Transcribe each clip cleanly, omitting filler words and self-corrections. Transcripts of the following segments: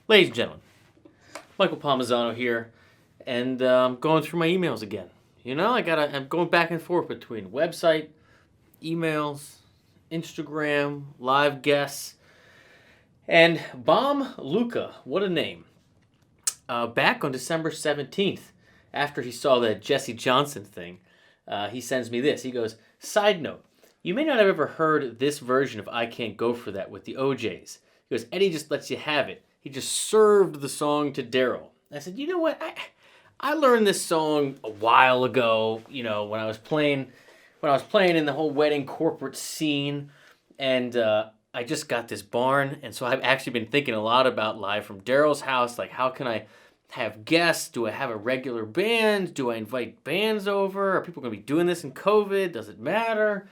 Ladies and gentlemen, Michael Palmisano here, and I'm going through my emails again. You know, I'm going back and forth between website, emails, Instagram, live guests, and Bom Luca, what a name. Back on December 17th, after he saw that Jesse Johnson thing, he sends me this. He goes, "Side note, you may not have ever heard this version of I Can't Go For That with the OJs. He goes, Eddie just lets you have it. He just served the song to Daryl." I said, you know what? I learned this song a while ago, you know, when I was playing in the whole wedding corporate scene, and I just got this barn, and so I've actually been thinking a lot about Live from Daryl's House, like how can I have guests? Do I have a regular band? Do I invite bands over? Are people going to be doing this in COVID? Does it matter?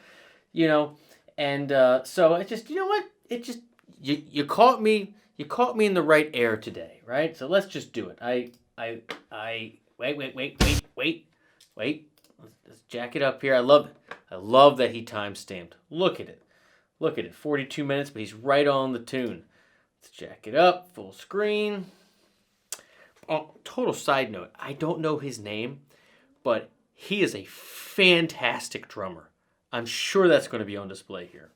You know, and so I just, you know what? It just, you caught me. You caught me in the right air today, right? So let's just do it. Wait. Let's jack it up here. I love it. I love that he time-stamped. Look at it. 42 minutes, but he's right on the tune. Let's jack it up. Full screen. Oh, total side note. I don't know his name, but he is a fantastic drummer. I'm sure that's going to be on display here.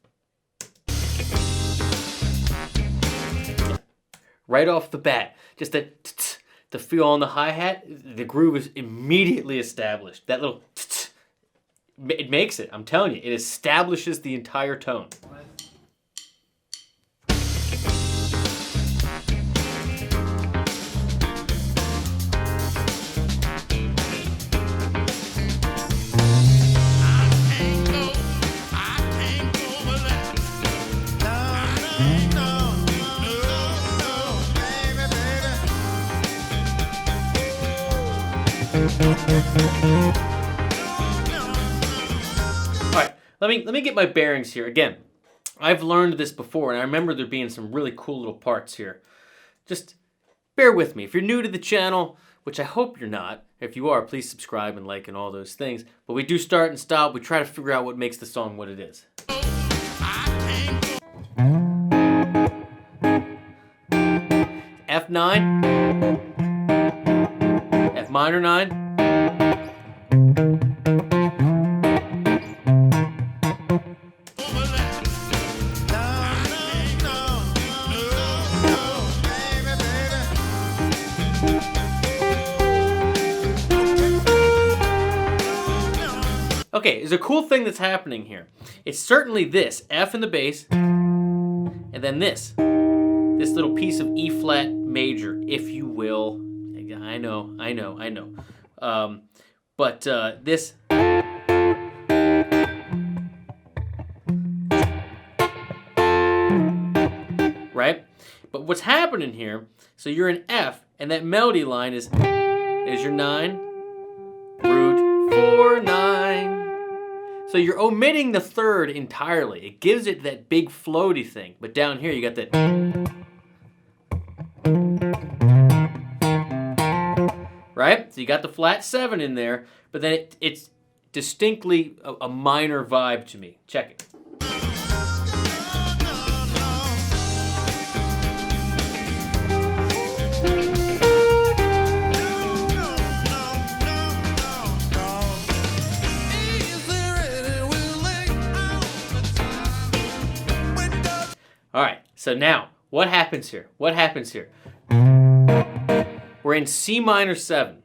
Right off the bat, just the feel on the hi-hat, the groove is immediately established. That little it makes it, I'm telling you, it establishes the entire tone. Alright, let me get my bearings here. Again, I've learned this before, and I remember there being some really cool little parts here. Just bear with me. If you're new to the channel, which I hope you're not, if you are, please subscribe and like and all those things. But we do start and stop. We try to figure out what makes the song what it is. F9, F minor 9. Okay, there's a cool thing that's happening here. It's certainly this, F in the bass, and then this little piece of E flat major, if you will. I know. But this. Right? But what's happening here, so you're in F, and that melody line is your 9, root 4, 9. So you're omitting the third entirely. It gives it that big floaty thing. But down here you got that. Right? So you got the flat 7 in there, but then it's distinctly a minor vibe to me. Check it. All right, so now, what happens here? We're in C minor 7.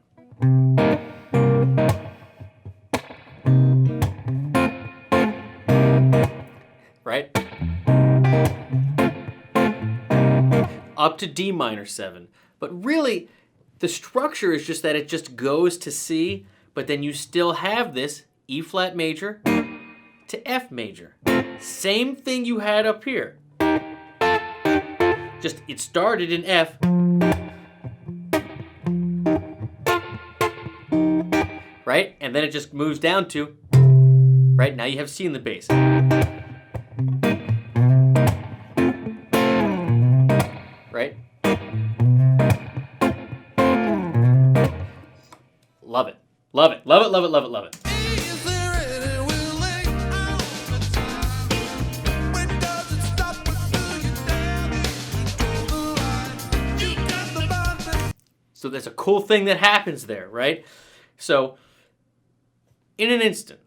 Right? Up to D minor 7. But really, the structure is just that it just goes to C, but then you still have this E flat major to F major. Same thing you had up here. Just it started in F, right? And then it just moves down to, right? Now you have C in the bass. Right? Love it. Love it. Love it, love it, love it, love it. So there's a cool thing that happens there, right? So in an instant,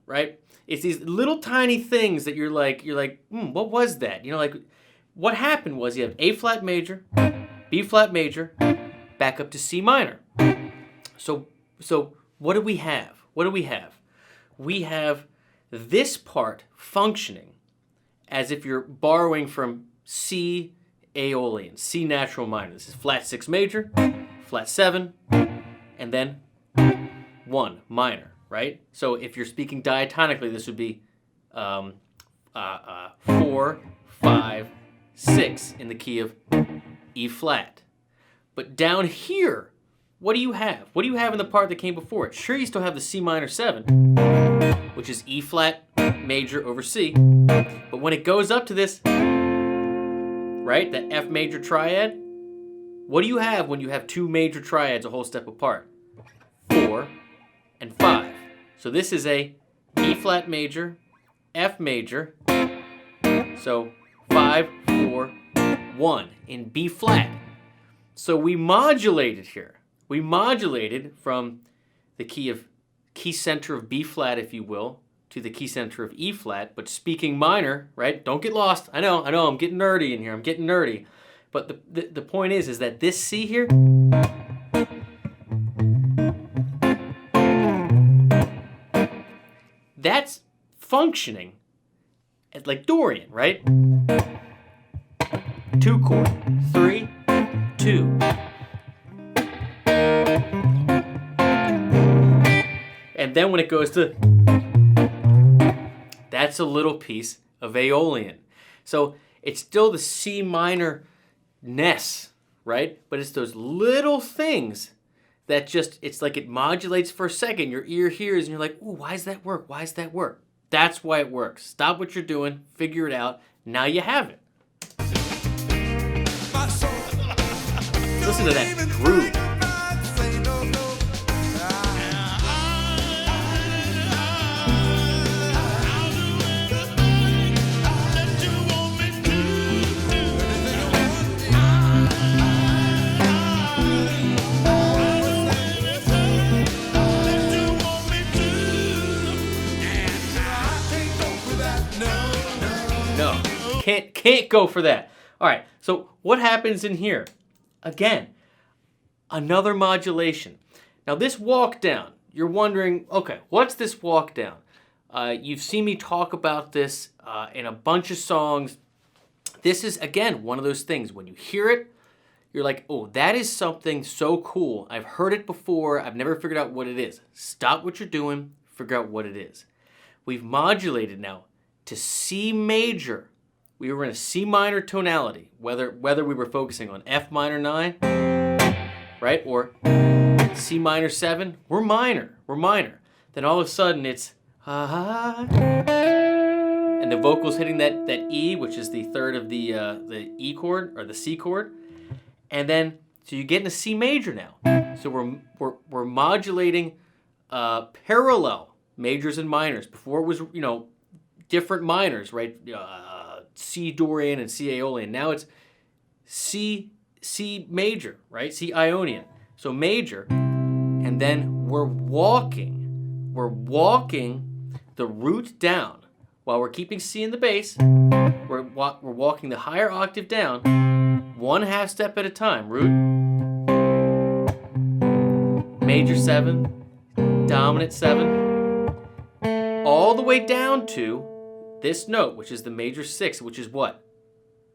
right? It's these little tiny things that you're like, what was that? You know, like what happened was you have A flat major, B flat major, back up to C minor. So what do we have? What do we have? We have this part functioning as if you're borrowing from C Aeolian, C natural minor. This is flat 6 major, flat 7, and then 1 minor, right? So if you're speaking diatonically, this would be 4, 5, 6 in the key of E flat. But down here, what do you have? What do you have in the part that came before it? Sure, you still have the C minor 7, which is E flat major over C. But when it goes up to this, right, that F major triad, what do you have when you have two major triads a whole step apart? 4 and 5. So this is a E flat major, F major. So 5, 4, 1 in B flat. So we modulated here. We modulated from the key center of B flat, if you will, to the key center of E flat, but speaking minor, right? Don't get lost. I know, I'm getting nerdy in here. I'm getting nerdy. But the point is that this C here, that's functioning as like Dorian, right? 2 chord, 3, 2. And then when it goes to, that's a little piece of Aeolian. So it's still the C minor ness, right? But it's those little things that just, it's like it modulates for a second. Your ear hears and you're like, ooh, why does that work? Why does that work? That's why it works. Stop what you're doing, figure it out. Now you have it. Listen to that groove. No, can't go for that. All right, so what happens in here? Again, another modulation. Now this walk down, you're wondering, okay, what's this walk down? You've seen me talk about this in a bunch of songs. This is, again, one of those things. When you hear it, you're like, oh, that is something so cool. I've heard it before. I've never figured out what it is. Stop what you're doing. Figure out what it is. We've modulated now to C major. We were in a C minor tonality, whether we were focusing on F minor 9, right, or C minor 7, we're minor. Then all of a sudden it's and the vocals hitting that E, which is the third of the E chord or the C chord, and then so you get into C major now. So we're modulating parallel majors and minors. Before it was different minors, right? C Dorian and C Aeolian. Now it's C major, right? C Ionian. So major, and then we're walking the root down while we're keeping C in the bass. We're walking the higher octave down, 1/2 step at a time. Root, major 7, dominant 7, all the way down to this note, which is the major 6, which is what?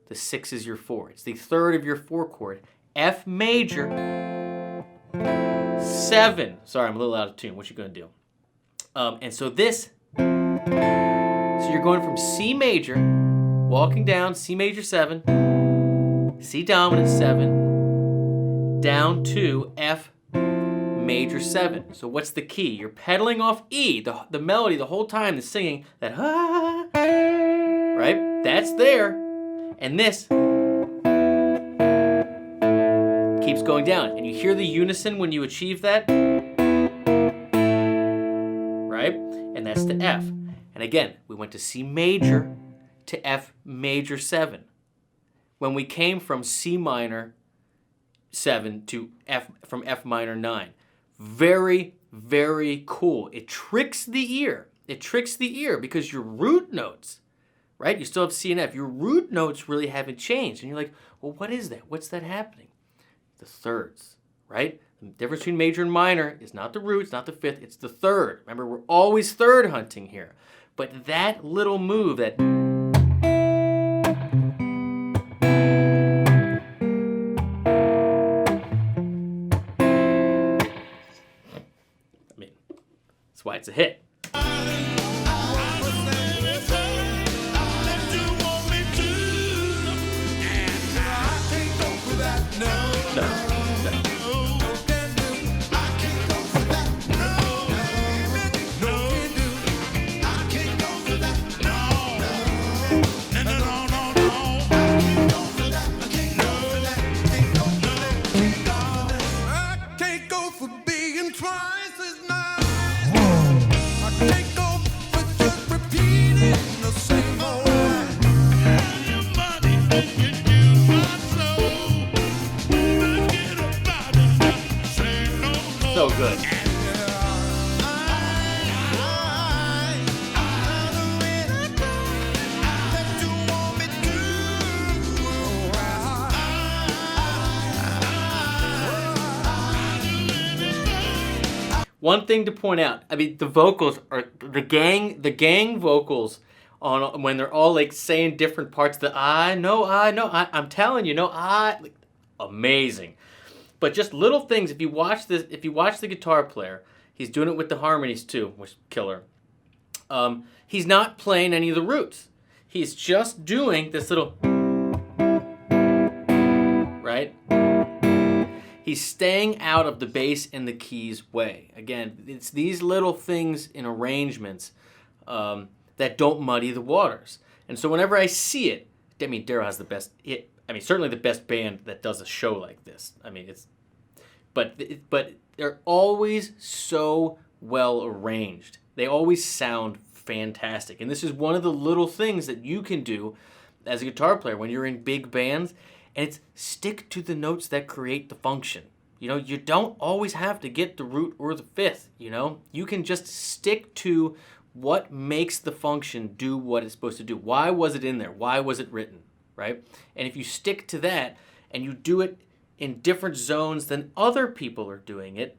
The 6 is your 4. It's the third of your 4 chord. F major 7. Sorry, I'm a little out of tune. What you gonna do? And so this, so you're going from C major, walking down C major 7, C dominant 7, down to F major 7. So what's the key? You're pedaling off E, the melody the whole time, the singing, that right? That's there. And this keeps going down. And you hear the unison when you achieve that, right? And that's the F. And again, we went to C major to F major 7. When we came from C minor 7 to F, from F minor 9. Very, very cool. It tricks the ear. It tricks the ear because your root notes, right? You still have C and F. Your root notes really haven't changed. And you're like, well, what is that? What's that happening? The thirds, right? The difference between major and minor is not the root, it's not the fifth, it's the third. Remember, we're always third hunting here. But that little move, that that's why it's a hit. So good. One thing to point out, I mean, the vocals are the gang vocals on when they're all like saying different parts. I'm telling you, like, amazing. But just little things. If you watch the guitar player, he's doing it with the harmonies too, which is killer. He's not playing any of the roots. He's just doing this little, right? He's staying out of the bass and the keys way. Again, it's these little things in arrangements that don't muddy the waters. And so whenever I see it, I mean, Daryl has the best. Certainly the best band that does a show like this. I mean, but they're always so well arranged. They always sound fantastic. And this is one of the little things that you can do as a guitar player when you're in big bands, and it's stick to the notes that create the function. You know, you don't always have to get the root or the fifth, you know? You can just stick to what makes the function do what it's supposed to do. Why was it in there? Why was it written, right? And if you stick to that and you do it in different zones than other people are doing it,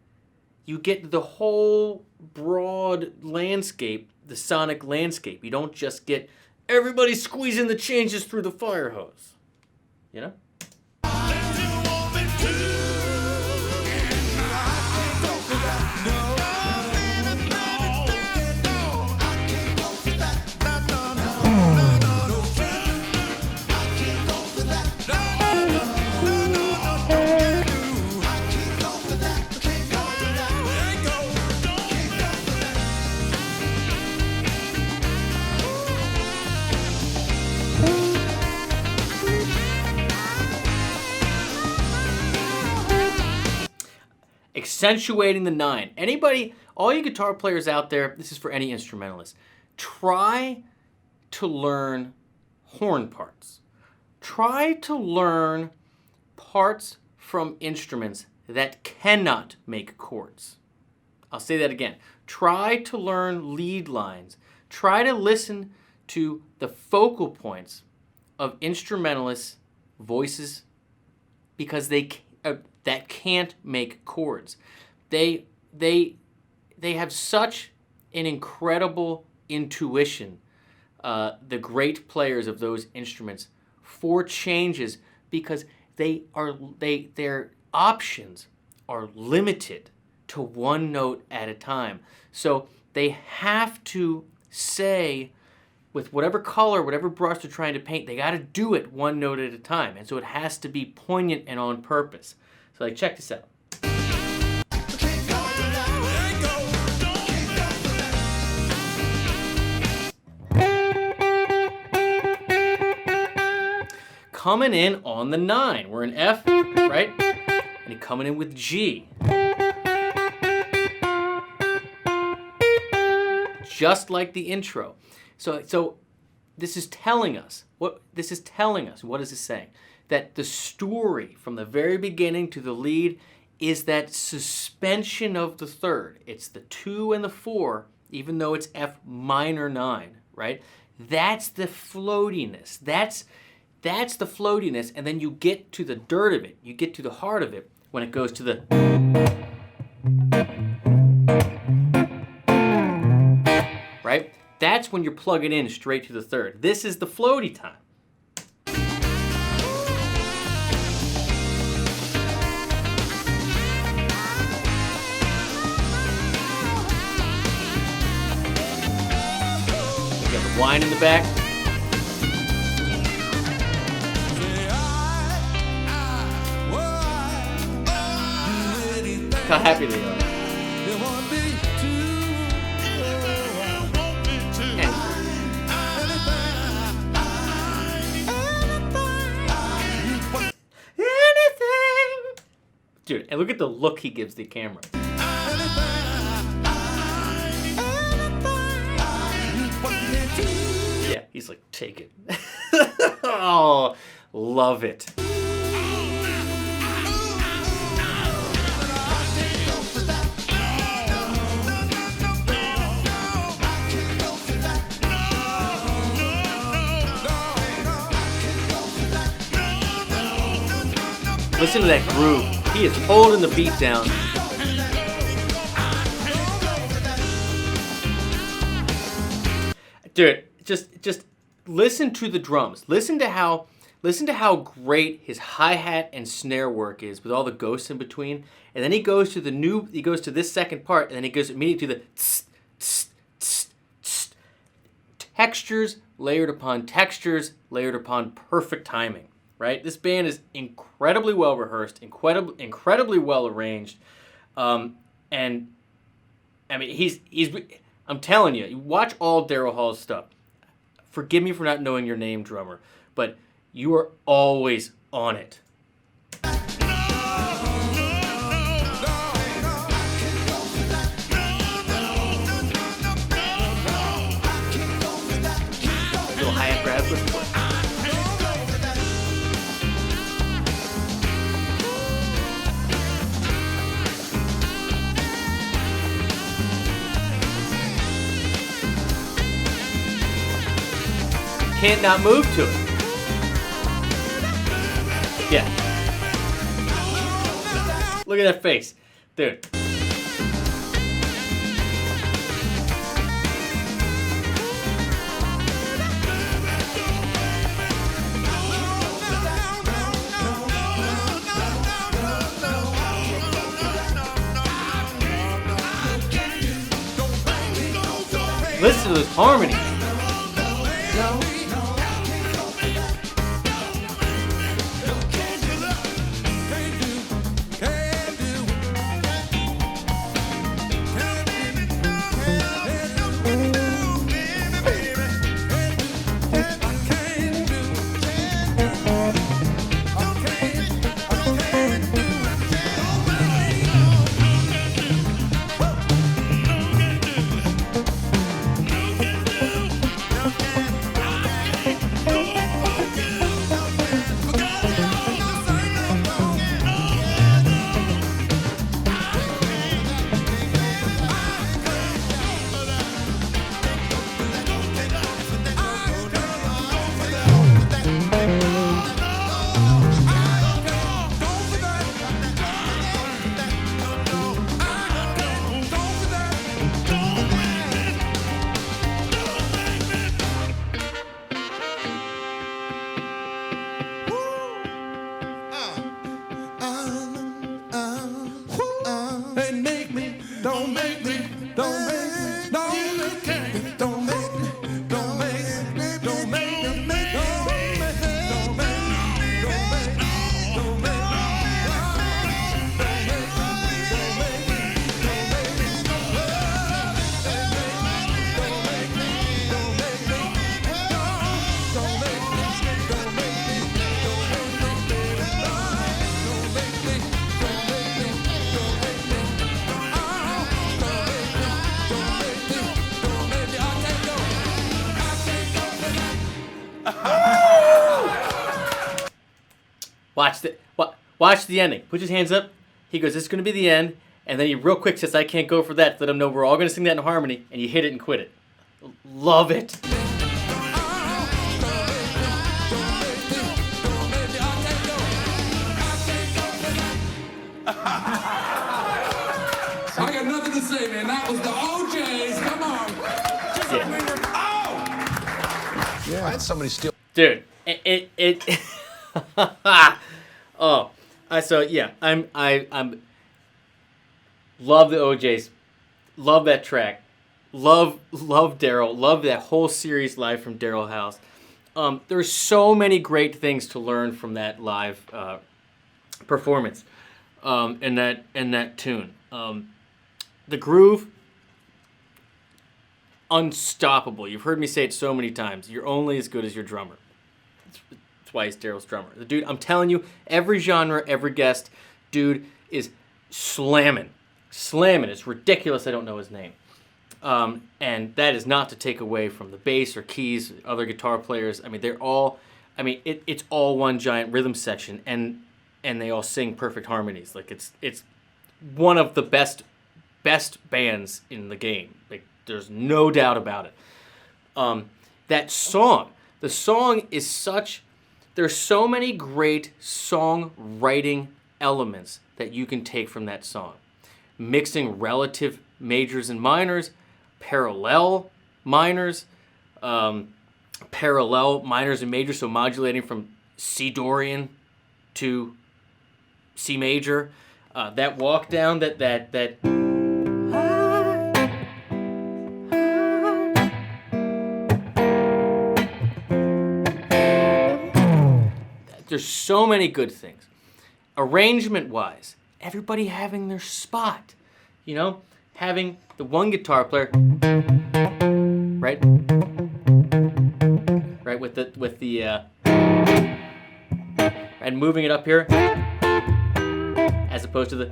you get the whole broad landscape, the sonic landscape. You don't just get everybody squeezing the changes through the fire hose, you know? Accentuating the 9. Anybody, all you guitar players out there, this is for any instrumentalist, try to learn horn parts. Try to learn parts from instruments that cannot make chords. I'll say that again. Try to learn lead lines. Try to listen to the focal points of instrumentalists' voices, because that can't make chords. They have such an incredible intuition, the great players of those instruments, for changes, because their options are limited to one note at a time. So they have to say, with whatever color, whatever brush they're trying to paint, they got to do it one note at a time. And so it has to be poignant and on purpose. So like, check this out. coming in on the 9. We're in F, right? And he's coming in with G. Just like the intro. So this is telling us, what is this saying? That the story from the very beginning to the lead is that suspension of the third. It's the 2 and the 4, even though it's F minor 9, right? That's the floatiness. That's the floatiness, and then you get to the dirt of it. You get to the heart of it when it goes to the... Right? That's when you're plugging in straight to the third. This is the floaty time. You got the whine in the back. Look how happy they are. Dude, and look at the look he gives the camera. Yeah, he's like, take it. Oh, love it. Listen to that groove. He is holding the beat down. Dude, just listen to the drums. Listen to how great his hi-hat and snare work is with all the ghosts in between. And then he goes to this second part, and then he goes immediately to the tss, tss, tss, tss. Textures layered upon textures, layered upon perfect timing. Right? This band is incredibly well rehearsed, incredibly well arranged, and I mean he's. I'm telling you, watch all Daryl Hall's stuff. Forgive me for not knowing your name, drummer, but you are always on it. Little hi-hat grab, listen to it. Can't not move to it. Yeah. Look at that face. Dude. Listen to this harmony. watch the ending. Put his hands up. He goes, this is going to be the end. And then he real quick says, I can't go for that. Let him know we're all going to sing that in harmony. And you hit it and quit it. Love it. I got nothing to say, man. That was the OJs. Come on. Yeah. I had somebody steal. Dude, oh, I'm love the OJs, love that track, love Daryl, love that whole series live from Daryl House. There's so many great things to learn from that live performance, and that tune. The groove, unstoppable. You've heard me say it so many times. You're only as good as your drummer. That's why he's Daryl's drummer. The dude, I'm telling you, every genre, every guest, dude is slamming. It's ridiculous I don't know his name. And that is not to take away from the bass or keys, other guitar players. I mean, it's all one giant rhythm section, and they all sing perfect harmonies. Like it's one of the best bands in the game. Like, there's no doubt about it. That song, the song is such, there's so many great songwriting elements that you can take from that song. Mixing relative majors and minors, parallel minors and majors, so modulating from C Dorian to C major. That walk down, that there's so many good things. Arrangement-wise, everybody having their spot. You know, having the one guitar player, right? Right, with the and moving it up here, as opposed to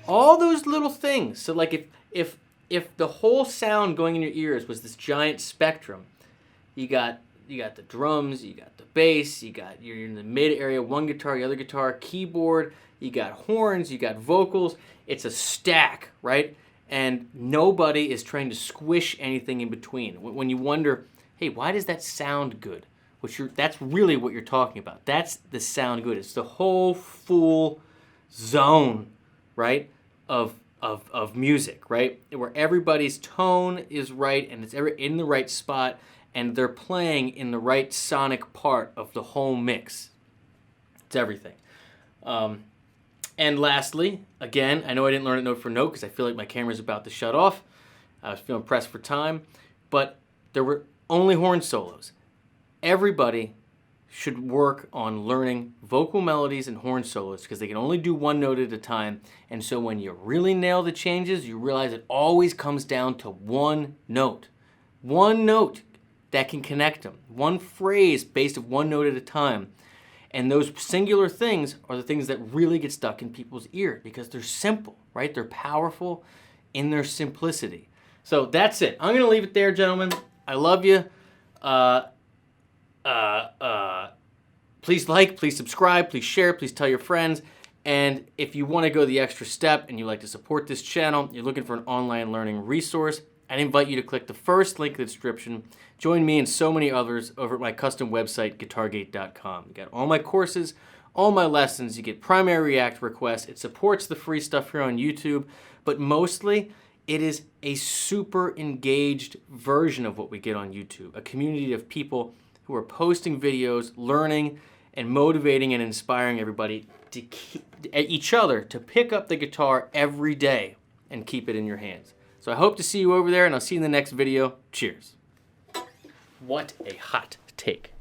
all those little things. So like if the whole sound going in your ears was this giant spectrum, you got the drums, you got the bass, you're in the mid area, one guitar, the other guitar, keyboard, you got horns, you got vocals. It's a stack, right? And nobody is trying to squish anything in between. When you wonder, hey, why does that sound good? That's really what you're talking about. That's the sound good. It's the whole full zone, right, of music, right? Where everybody's tone is right and it's in the right spot, and they're playing in the right sonic part of the whole mix. It's everything. And lastly, again, I know I didn't learn it note for note because I feel like my camera's about to shut off. I was feeling pressed for time, but there were only horn solos. Everybody should work on learning vocal melodies and horn solos because they can only do one note at a time. And so when you really nail the changes, you realize it always comes down to one note. One note that can connect them. One phrase based of one note at a time. And those singular things are the things that really get stuck in people's ear because they're simple, right? They're powerful in their simplicity. So that's it. I'm going to leave it there, gentlemen. I love you. Please like, please subscribe, please share, please tell your friends. And if you want to go the extra step and you like to support this channel, you're looking for an online learning resource, I'd invite you to click the first link in the description. Join me and so many others over at my custom website, guitargate.com. You got all my courses, all my lessons. You get primary React requests. It supports the free stuff here on YouTube, but mostly it is a super engaged version of what we get on YouTube, a community of people who are posting videos, learning, and motivating and inspiring everybody to each other to pick up the guitar every day and keep it in your hands. So I hope to see you over there, and I'll see you in the next video. Cheers. What a hot take.